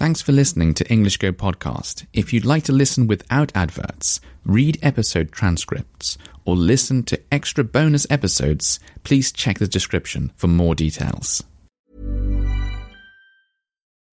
Thanks for listening to English Go Podcast. If you'd like to listen without adverts, read episode transcripts, or listen to extra bonus episodes, please check the description for more details.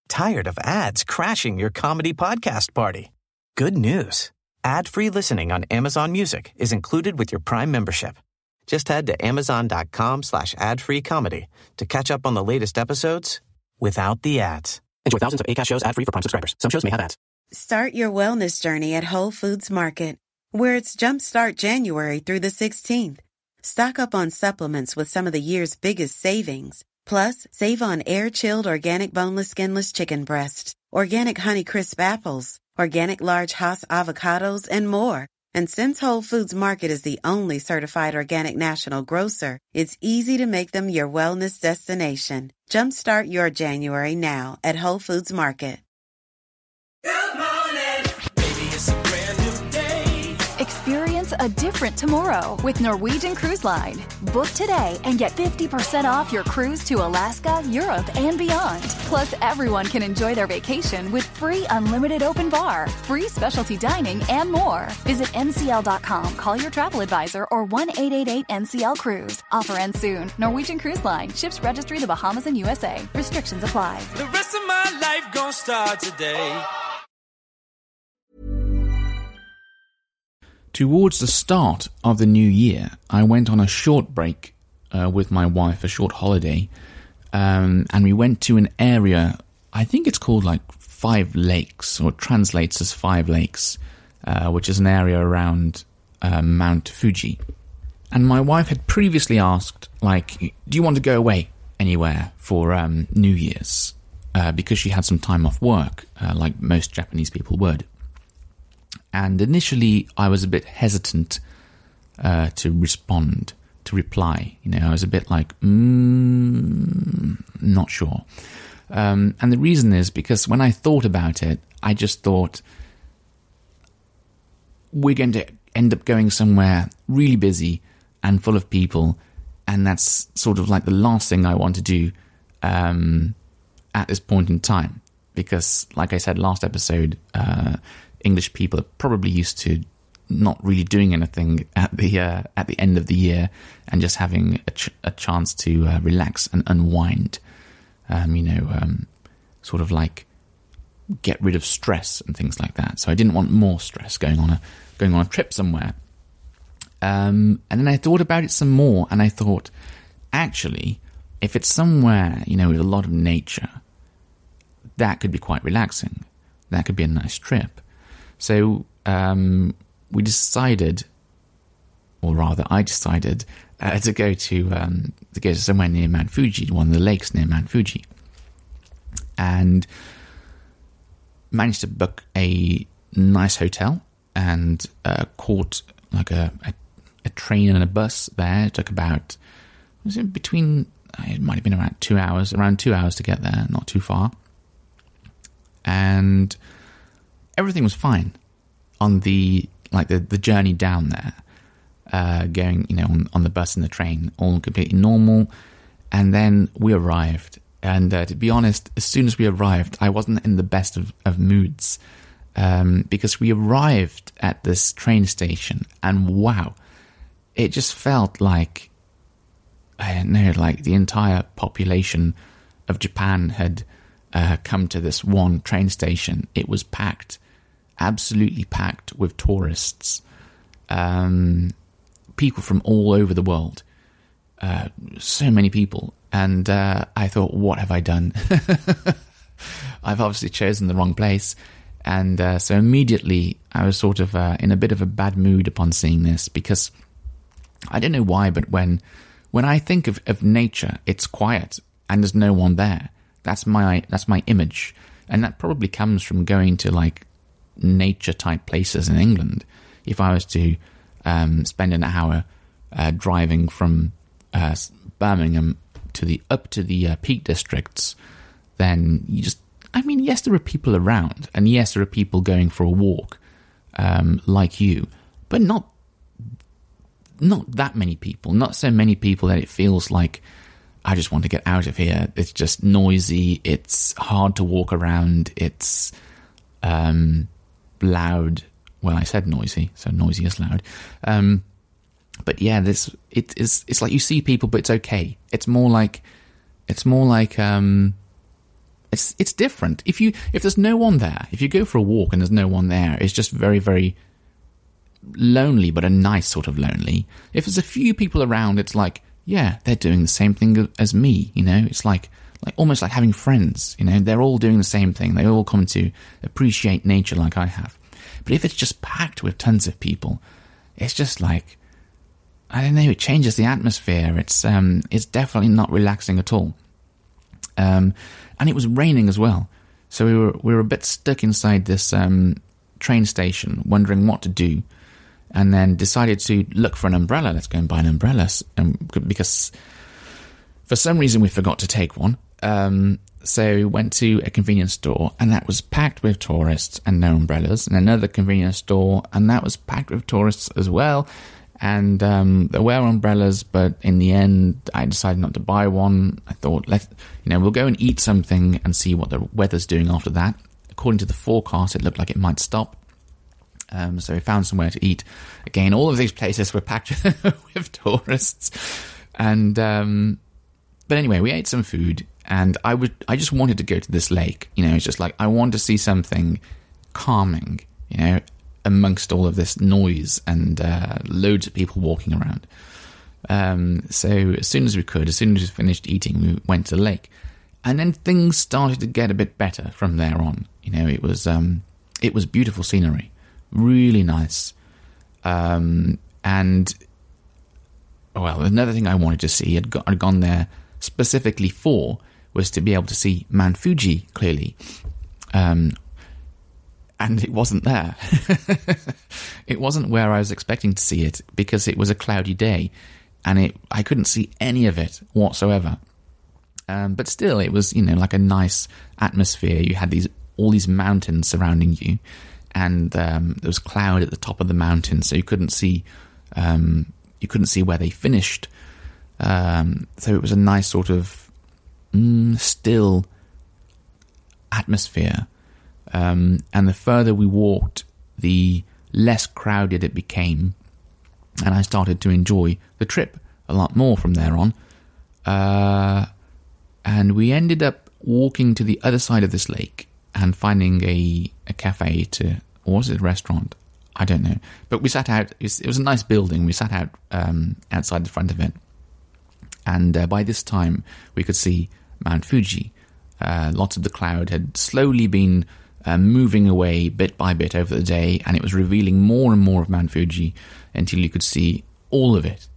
Tired of ads crashing your comedy podcast party? Good news. Ad-free listening on Amazon Music is included with your Prime membership. Just head to amazon.com/ad-free comedy to catch up on the latest episodes without the ads. Enjoy thousands of Acast shows ad-free for Prime subscribers. Some shows may have ads. Start your wellness journey at Whole Foods Market, where it's Jumpstart January through the 16th. Stock up on supplements with some of the year's biggest savings. Plus, save on air-chilled organic boneless skinless chicken breasts, organic Honeycrisp apples, organic large Hass avocados, and more. And since Whole Foods Market is the only certified organic national grocer, it's easy to make them your wellness destination. Jumpstart your January now at Whole Foods Market. Good morning. Baby, it's a brand new day. Experience a different tomorrow with Norwegian Cruise Line. Book today and get 50% off your cruise to Alaska, Europe, and beyond. Plus, everyone can enjoy their vacation with free unlimited open bar, free specialty dining, and more. Visit ncl.com, call your travel advisor, or 1-888-NCL-CRUISE. Offer ends soon. Norwegian Cruise Line. Ships registry the Bahamas and USA. Restrictions apply. The rest of my life gon' start today. Towards the start of the new year, I went on a short break with my wife, a short holiday, and we went to an area, I think it's called like Five Lakes, or translates as Five Lakes, which is an area around Mount Fuji. And my wife had previously asked, like, do you want to go away anywhere for New Year's? Because she had some time off work, like most Japanese people would. And initially, I was a bit hesitant to reply. You know, I was a bit like, not sure. And the reason is because when I thought about it, I just thought, we're going to end up going somewhere really busy and full of people, and that's sort of like the last thing I want to do at this point in time. Because, like I said last episode, English people are probably used to not really doing anything at the end of the year and just having a chance to relax and unwind. Sort of like get rid of stress and things like that. So I didn't want more stress going on a trip somewhere. And then I thought about it some more, and I thought, actually, if it's somewhere, with a lot of nature, that could be quite relaxing. That could be a nice trip. So we decided, or rather, I decided to go to somewhere near Mount Fuji, one of the lakes near Mount Fuji, and managed to book a nice hotel and caught like a train and a bus there. It took about, it might have been around 2 hours to get there, not too far, and everything was fine on the journey down there, going, on the bus and the train, all completely normal. And then we arrived. And to be honest, as soon as we arrived, I wasn't in the best of moods, because we arrived at this train station and wow, it just felt like, I don't know, like the entire population of Japan had come to this one train station. It was packed. Absolutely packed with tourists, people from all over the world, so many people, and I thought, what have I done? I've obviously chosen the wrong place, and so immediately I was sort of in a bit of a bad mood upon seeing this, because I don't know why, but when I think of nature, it's quiet and there's no one there. That's my image, and that probably comes from going to like nature type places in England. If I was to spend an hour driving from Birmingham up to the Peak Districts, then yes, there are people around, and yes, there are people going for a walk, like you, but not that many people, not so many people that it feels like I just want to get out of here. It's just noisy. It's hard to walk around. It's loud. Well, I said noisy, so noisy is loud. But yeah, it's like you see people, but it's okay. It's different. If there's no one there, if you go for a walk and there's no one there, it's just very, very lonely, but a nice sort of lonely. If there's a few people around, it's like, yeah, they're doing the same thing as me, you know. It's like almost like having friends, you know. They're all doing the same thing. They all come to appreciate nature like I have. But if it's just packed with tons of people, it's just like, I don't know, it changes the atmosphere. It's definitely not relaxing at all. And it was raining as well, so we were a bit stuck inside this train station, wondering what to do, and then decided to look for an umbrella. Let's go and buy an umbrella, because for some reason we forgot to take one. So we went to a convenience store, and that was packed with tourists and no umbrellas, and another convenience store, and that was packed with tourists as well. And there were umbrellas, but in the end, I decided not to buy one. I thought, we'll go and eat something and see what the weather's doing after that. According to the forecast, it looked like it might stop. So we found somewhere to eat. Again, all of these places were packed with tourists. And but anyway, we ate some food, and I just wanted to go to this lake. You know, it's just like, I want to see something calming, you know, amongst all of this noise and loads of people walking around. So as soon as we finished eating, we went to the lake. And then things started to get a bit better from there on. You know, it was beautiful scenery, really nice. And, well, another thing I wanted to see, I'd gone there specifically for, was to be able to see Mount Fuji clearly. And it wasn't there. It wasn't where I was expecting to see it, because it was a cloudy day, and I couldn't see any of it whatsoever. But still, it was, you know, like a nice atmosphere. You had all these mountains surrounding you, and there was cloud at the top of the mountain, so you couldn't see where they finished. So it was a nice sort of still atmosphere. And the further we walked, the less crowded it became, and I started to enjoy the trip a lot more from there on. And we ended up walking to the other side of this lake and finding a cafe or was it a restaurant? I don't know. But we sat out. It was a nice building. We sat out outside the front of it, and by this time we could see Mount Fuji. Lots of the cloud had slowly been moving away bit by bit over the day, and it was revealing more and more of Mount Fuji until you could see all of it.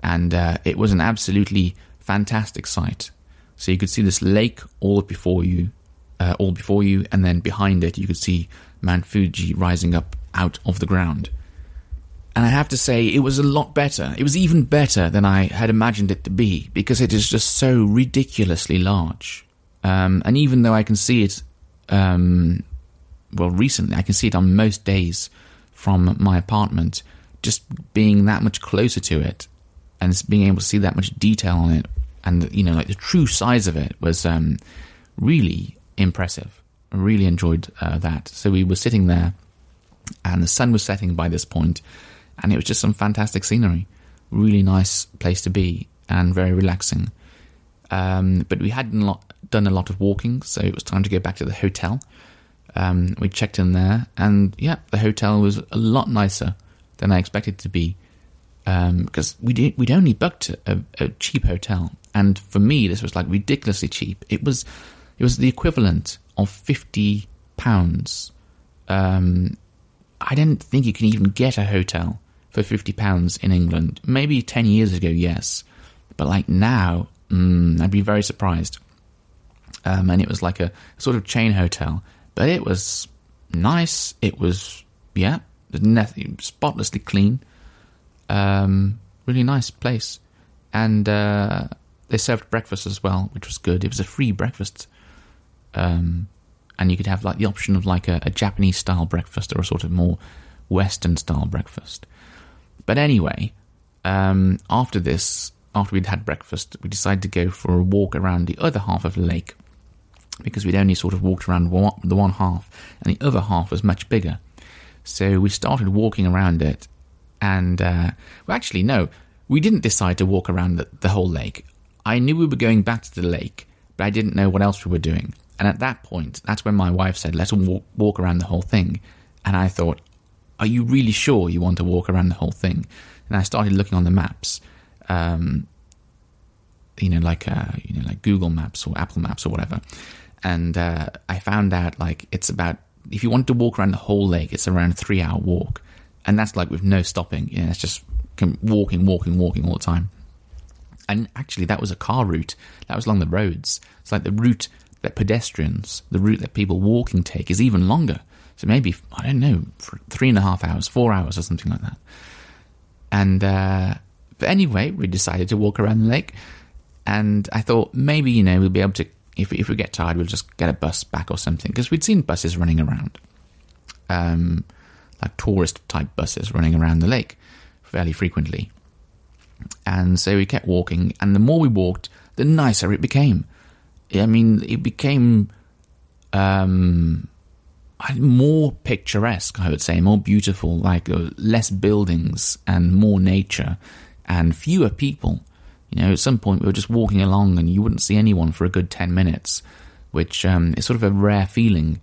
And it was an absolutely fantastic sight. So you could see this lake all before you, and then behind it you could see Mount Fuji rising up out of the ground. And I have to say, it was a lot better. It was even better than I had imagined it to be, because it is just so ridiculously large. And even though I can see it, recently I can see it on most days from my apartment, just being that much closer to it and being able to see that much detail on it, and, you know, like the true size of it was really impressive. I really enjoyed that. So we were sitting there, and the sun was setting by this point, and it was just some fantastic scenery. Really nice place to be, and very relaxing. But we hadn't done a lot of walking, so it was time to go back to the hotel. We checked in there, and yeah, the hotel was a lot nicer than I expected it to be, because we'd only booked a cheap hotel, and for me this was like ridiculously cheap. It was the equivalent of £50. I didn't think you can even get a hotel for £50 in England. Maybe 10 years ago, yes, but like now, I'd be very surprised. And it was like a sort of chain hotel, but it was nice. It was, spotlessly clean. Really nice place. And they served breakfast as well, which was good. It was a free breakfast. And you could have like the option of like a Japanese style breakfast or a sort of more Western style breakfast. But anyway, after this, after we'd had breakfast, we decided to go for a walk around the other half of the lake, because we'd only sort of walked around the one half, and the other half was much bigger. So we started walking around it, and well, actually, no, we didn't decide to walk around the whole lake. I knew we were going back to the lake, but I didn't know what else we were doing. And at that point, that's when my wife said, let's walk around the whole thing. And I thought, are you really sure you want to walk around the whole thing? And I started looking on the maps, like Google Maps or Apple Maps or whatever. And I found out, like, it's about, if you want to walk around the whole lake, it's around a 3-hour walk. And that's like with no stopping. It's just walking all the time. And actually, that was a car route. That was along the roads. It's like the route that pedestrians, the route that people walking take is even longer. So maybe, I don't know, for 3.5 hours, 4 hours or something like that. And, but anyway, we decided to walk around the lake. And I thought maybe, we'll be able to, if we get tired, we'll just get a bus back or something. Because we'd seen buses running around. Like tourist-type buses running around the lake fairly frequently. And so we kept walking. And the more we walked, the nicer it became. I mean, it became more picturesque, I would say, more beautiful, like less buildings and more nature and fewer people. At some point we were just walking along and you wouldn't see anyone for a good 10 minutes, which is sort of a rare feeling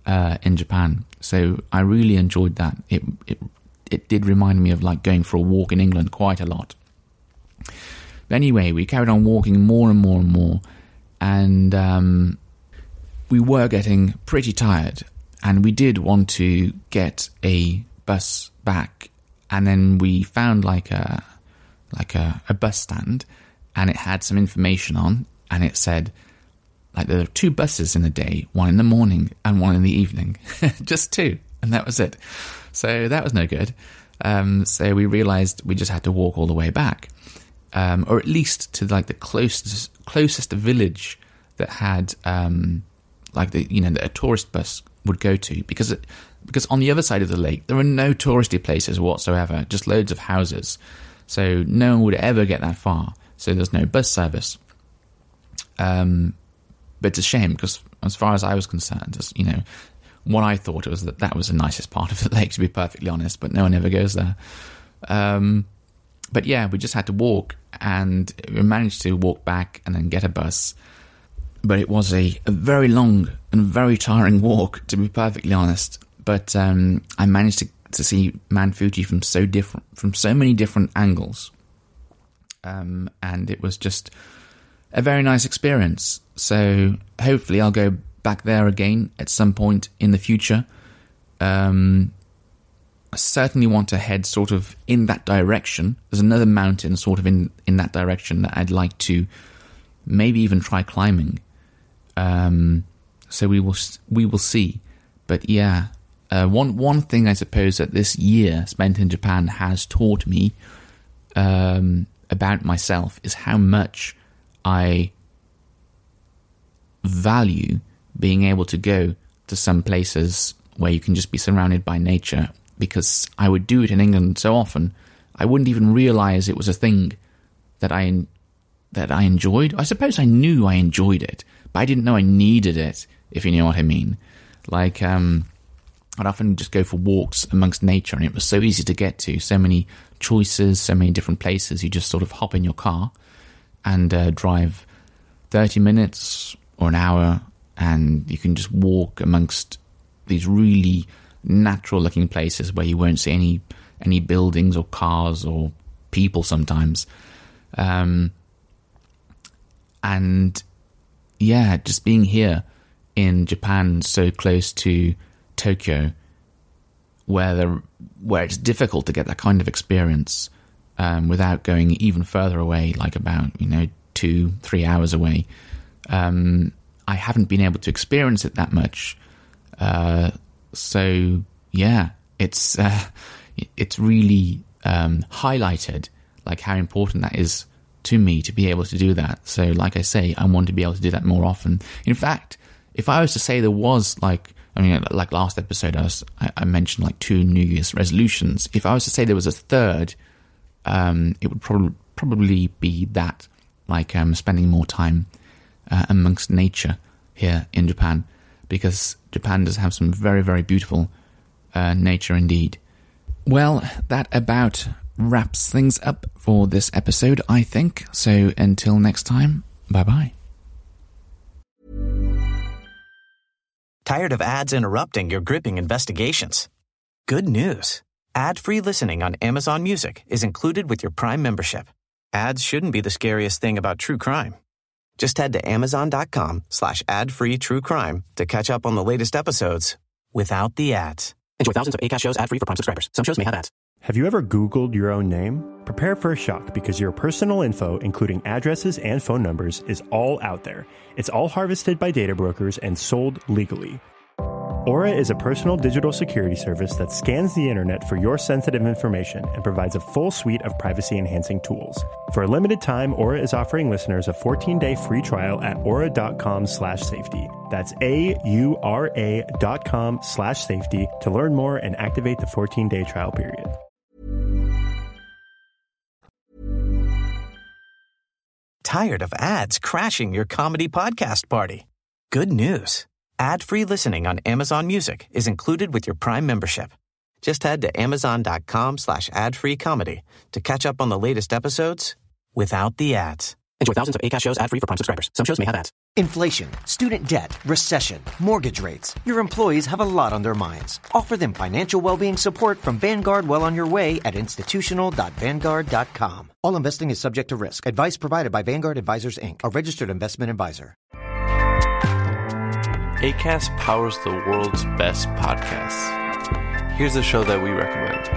in Japan. So I really enjoyed that. It did remind me of like going for a walk in England quite a lot. But anyway, we carried on walking more and more and more. And we were getting pretty tired, and we did want to get a bus back. And then we found like a bus stand, and it had some information on, and it said like there are 2 buses in a day, one in the morning and one in the evening, just 2, and that was it. So that was no good. So we realized we just had to walk all the way back. Or at least to like the closest village that had like that a tourist bus would go to, because on the other side of the lake there were no touristy places whatsoever, just loads of houses, so no one would ever get that far. So there's no bus service. But it's a shame, because as far as I was concerned, what I thought was that was the nicest part of the lake, to be perfectly honest. But no one ever goes there. But yeah, we just had to walk, and we managed to walk back and then get a bus. But it was a very long and very tiring walk, to be perfectly honest. But I managed to see Mount Fuji from so many different angles. And it was just a very nice experience. So hopefully I'll go back there again at some point in the future. I certainly want to head sort of in that direction. There's another mountain sort of in that direction that I'd like to maybe even try climbing. So we will see. But yeah, one thing I suppose that this year spent in Japan has taught me about myself is how much I value being able to go to some places where you can just be surrounded by nature. Because I would do it in England so often, I wouldn't even realise it was a thing that I enjoyed. I suppose I knew I enjoyed it, but I didn't know I needed it, if you know what I mean. Like, I'd often just go for walks amongst nature, and it was so easy to get to. So many choices, so many different places. You just sort of hop in your car and drive 30 minutes or an hour, and you can just walk amongst these really natural looking places where you won't see any buildings or cars or people sometimes. And yeah, just being here in Japan, so close to Tokyo, where it's difficult to get that kind of experience without going even further away, like about 2-3 hours away. I haven't been able to experience it that much. So yeah, it's really highlighted like how important that is to me to be able to do that. So like I say, I want to be able to do that more often. In fact, if I was to say there was like last episode, I mentioned like 2 New Year's resolutions. If I was to say there was a third, it would probably be that, like spending more time amongst nature here in Japan, because Japan does have some very, very beautiful nature indeed. Well, that about wraps things up for this episode, I think. So until next time, bye-bye. Tired of ads interrupting your gripping investigations? Good news. Ad-free listening on Amazon Music is included with your Prime membership. Ads shouldn't be the scariest thing about true crime. Just head to amazon.com/ad-free true crime to catch up on the latest episodes without the ads. Enjoy thousands of Acast shows ad-free for Prime subscribers. Some shows may have ads. Have you ever Googled your own name? Prepare for a shock because your personal info, including addresses and phone numbers, is all out there. It's all harvested by data brokers and sold legally. Aura is a personal digital security service that scans the internet for your sensitive information and provides a full suite of privacy-enhancing tools. For a limited time, Aura is offering listeners a 14-day free trial at aura.com/safety. That's AURA.com/safety to learn more and activate the 14-day trial period. Tired of ads crashing your comedy podcast party? Good news. Ad-free listening on Amazon Music is included with your Prime membership. Just head to amazon.com/ad-free comedy to catch up on the latest episodes without the ads. Enjoy thousands of Acast shows ad-free for Prime subscribers. Some shows may have ads. Inflation, student debt, recession, mortgage rates. Your employees have a lot on their minds. Offer them financial well-being support from Vanguard well on your way at institutional.vanguard.com. All investing is subject to risk. Advice provided by Vanguard Advisors, Inc., a registered investment advisor. Acast powers the world's best podcasts. Here's a show that we recommend.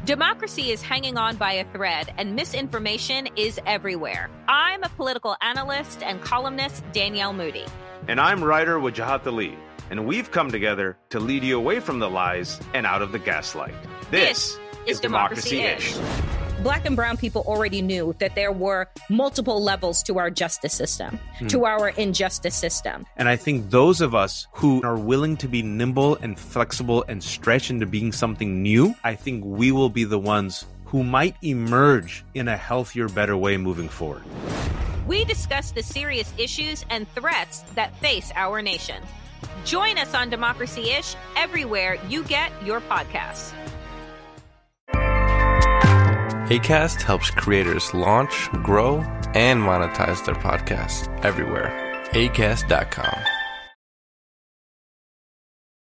Democracy is hanging on by a thread, and misinformation is everywhere. I'm a political analyst and columnist, Danielle Moody. And I'm writer Wajahat Ali, and we've come together to lead you away from the lies and out of the gaslight. This is Democracy-ish. Black and brown people already knew that there were multiple levels to our justice system, to our injustice system. And I think those of us who are willing to be nimble and flexible and stretch into being something new, I think we will be the ones who might emerge in a healthier, better way moving forward. We discuss the serious issues and threats that face our nation. Join us on Democracy-ish everywhere you get your podcasts. Acast helps creators launch, grow, and monetize their podcasts everywhere. Acast.com.